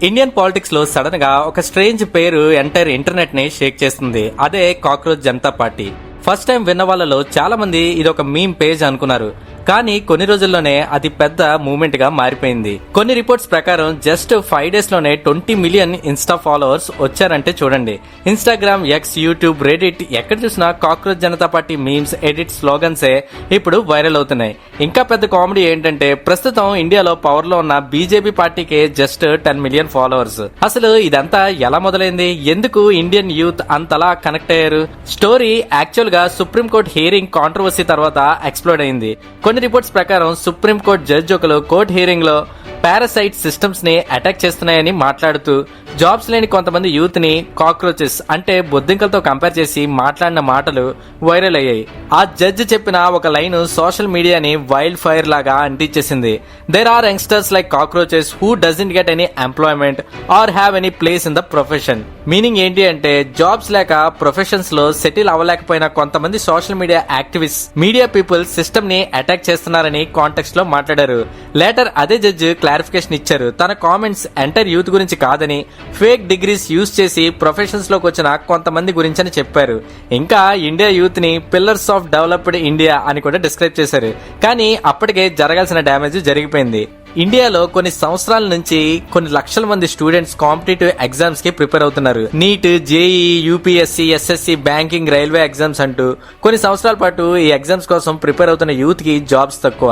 Indian politics లో sudden గా ఒక స్ట్రేంజ్ పేరు ఎంటైర్ ఇంటర్నెట్ ని షేక్ చేస్తుంది. అదే cockroach Janata party. First time విన్న వాళ్ళలో చాలా మంది ఇది ఒక మీమ్ పేజ్ అనుకున్నారు. కానీ కొన్ని రోజుల్లోనే అది పెద్ద మూవ్మెంట్ గా మారిపోయింది. కొన్ని రిపోర్ట్స్ ప్రకారం జస్ట్ 5 days లోనే 20 million ఇన్స్టా ఫాలోవర్స్ వచ్చారంటే చూడండి. ఇన్స్టాగ్రామ్, ఎక్స్, యూట్యూబ్, రెడిట్ ఎక్కడ చూసినా cockroach Janata party memes, edit, స్లోగన్సే ఇప్పుడు వైరల్ అవుతున్నాయి. ఇంకా పెద్ద కామెడీ ఏంటంటే ప్రస్తుతం ఇండియాలో పవర్ లో ఉన్న బీజేపీ పార్టీకే జస్ట్ 10 million ఫాలోవర్స్. అసలు ఇదంతా ఎలా మొదలైంది? ఎందుకు ఇండియన్ యూత్ అంతలా కనెక్ట్ అయ్యారు? స్టోరీ యాక్చువల్ గా సుప్రీంకోర్టు హియరింగ్ కాంట్రవర్సీ తర్వాత ఎక్స్ప్లోడ్ అయింది. కొన్ని రిపోర్ట్స్ ప్రకారం సుప్రీంకోర్టు జడ్జి ఒకరు కోర్టు హియరింగ్ లో పారాసైట్ సిస్టమ్స్ ని అటాక్ చేస్తున్నాయని మాట్లాడుతూ జాబ్స్ లేని కొంతమంది యూత్ ని కాక్రోచెస్ అంటే బొద్దింకలతో కంపేర్ చేసి మాట్లాడిన మాటలు వైరల్ అయ్యాయి. ఆ జడ్జి చెప్పిన ఒక లైన్ సోషల్ మీడియాని వైల్డ్ ఫైర్ లాగా అంటించేసింది. There are youngsters like cockroaches who doesn't get any employment or have any place in the profession. Meaning ఏంటి అంటే జాబ్స్ లేక ప్రొఫెషన్స్ లో సెటిల్ అవ్వలేకపోయిన కొంతమంది social media activist, media people system ని అటాక్ చేస్తున్నారని కాంటెక్స్ట్ లో మాట్లాడారు. లేటర్ అదే జడ్జి క్లారిఫికేషన్ ఇచ్చారు. తన కామెంట్స్ ఎంటైర్ యూత్ గురించి కాదని ఫేక్ డిగ్రీస్ యూజ్ చేసి ప్రొఫెషన్స్ లోకి వచ్చిన కొంతమంది గురించని చెప్పారు. ఇంకా ఇండియా యూత్ ని పిల్లర్స్ ఆఫ్ డెవలప్డ్ ఇండియా అని కూడా డిస్క్రైబ్ చేశారు. కానీ అప్పటికే జరగాల్సిన డ్యామేజ్ జరిగిపోయింది. ఇండియాలో కొన్ని సంవత్సరాల నుంచి కొన్ని లక్షల మంది స్టూడెంట్స్ కాంపిటేటివ్ ఎగ్జామ్స్ కి ప్రిపేర్ అవుతున్నారు. NEET, JEE, UPSC, SSC, banking, railway exams అంటూ కొన్ని సంవత్సరాల పాటు ఈ ఎగ్జామ్స్ కోసం ప్రిపేర్ అవుతున్న యూత్ కి జాబ్స్ తక్కువ,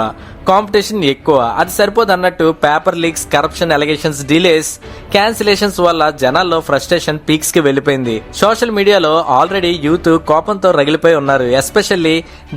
కాంపిటీషన్ ఎక్కువ. అది సరిపోదు అన్నట్టు paper leaks, corruption allegations, delays, cancellations వల్ల జనాల్లో ఫ్రస్ట్రేషన్ పీక్స్ కి వెళ్లిపోయింది. సోషల్ మీడియాలో ఆల్రెడీ యూత్ కోపంతో రగిలిపోయి ఉన్నారు. ఎస్పెషల్లీ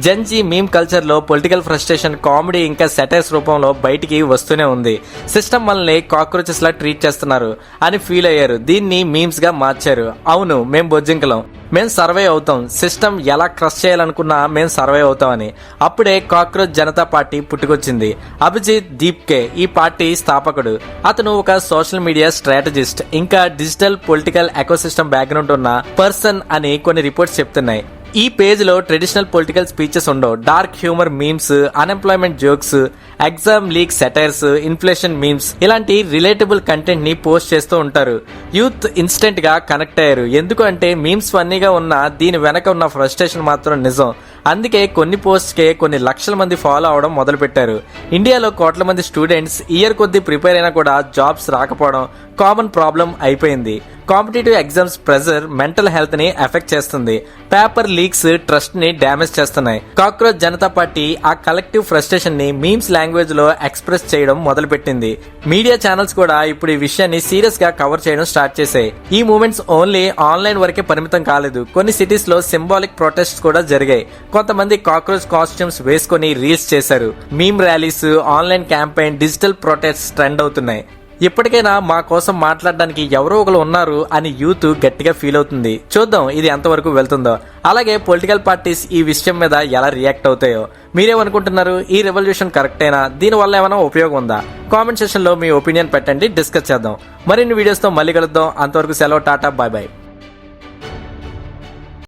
జెన్జీ మీమ్ కల్చర్ లో పొలిటికల్ ఫ్రస్ట్రేషన్, కామెడీ ఇంకా సెటైర్స్ రూపంలో బయటికి వస్తూనే ఉంది. సిస్టమ్ మనల్ని కాక్రోచెస్ లా ట్రీట్ చేస్తున్నారు అని ఫీల్ అయ్యారు. దీన్ని మీమ్స్ గా మార్చారు. అవును, మేం బొజ్జింకలం, మేం సర్వే అవుతాం, సిస్టమ్ ఎలా క్రష్ చేయాలనుకున్నా మేం సర్వే అవుతామని. అప్పుడే కాక్రోచ్ జనతా పార్టీ పుట్టుకొచ్చింది. అభిజిత్ దీప్కే ఈ పార్టీ స్థాపకుడు. అతను ఒక సోషల్ మీడియా స్ట్రాటజిస్ట్, ఇంకా డిజిటల్ పొలిటికల్ ఎకోసిస్టమ్ బ్యాక్గ్రౌండ్ ఉన్న పర్సన్ అని కొన్ని రిపోర్ట్స్ చెప్తున్నాయి. ఈ పేజ్ లో ట్రెడిషనల్ పొలిటికల్ స్పీచెస్ ఉండవు. Dark humour memes, unemployment jokes, exam leak satires, inflation memes ఇలాంటి రిలేటబుల్ కంటెంట్ ని పోస్ట్ చేస్తూ ఉంటారు. యూత్ ఇన్స్టెంట్ గా కనెక్ట్ అయ్యారు. ఎందుకు అంటే మీమ్స్ ఫన్నీగా ఉన్నా దీని వెనక ఉన్న ఫ్రస్ట్రేషన్ మాత్రం నిజం. అందుకే కొన్ని పోస్ట్ కే కొన్ని లక్షల మంది ఫాలో అవడం మొదలు పెట్టారు. ఇండియాలో కోట్ల మంది స్టూడెంట్స్ ఇయర్ కొద్దీ ప్రిపేర్ అయినా కూడా జాబ్స్ రాకపోవడం కామన్ ప్రాబ్లం అయిపోయింది. Competitive exams pressure mental health ని ఎఫెక్ట్ చేస్తుంది. పేపర్ లీక్స్ ట్రస్ట్ ని డ్యామేజ్ చేస్తున్నాయి. కాక్రోచ్ జనతా పార్టీ ఆ కలెక్టివ్ ఫ్రస్ట్రేషన్ ని మీమ్స్ లాంగ్వేజ్ లో ఎక్స్ప్రెస్ చేయడం మొదలు పెట్టింది. మీడియా ఛానల్స్ కూడా ఇప్పుడు ఈ విషయాన్ని సీరియస్ గా కవర్ చేయడం స్టార్ట్ చేశాయి. ఈ మూవ్మెంట్స్ ఓన్లీ ఆన్లైన్ వరకే పరిమితం కాలేదు. కొన్ని సిటీస్ లో సింబాలిక్ ప్రొటెస్ట్ కూడా జరిగాయి. కొంతమంది కాక్రోచ్ కాస్ట్యూమ్స్ వేసుకుని రీల్స్ చేశారు. Meme rallies, online campaign, digital protest trend అవుతున్నాయి. ఇప్పటికైనా మా కోసం మాట్లాడడానికి ఎవరో ఒకరు ఉన్నారు అని యూత్ గట్టిగా ఫీల్ అవుతుంది. చూద్దాం ఇది ఎంతవరకు వెళ్తుందో. అలాగే పొలిటికల్ పార్టీస్ ఈ విషయం మీద ఎలా రియాక్ట్ అవుతాయో. మీరేమనుకుంటున్నారు? ఈ రెవల్యూషన్ కరెక్టేనా? దీని వల్ల ఏమైనా ఉపయోగం ఉందా? కామెంట్ సెక్షన్ లో మీ ఒపీనియన్ పెట్టండి, డిస్కస్ చేద్దాం. మరిన్ని వీడియోస్ తో మళ్ళీ కలుద్దాం. అంతవరకు సెలవు, టాటా, బాయ్ బాయ్.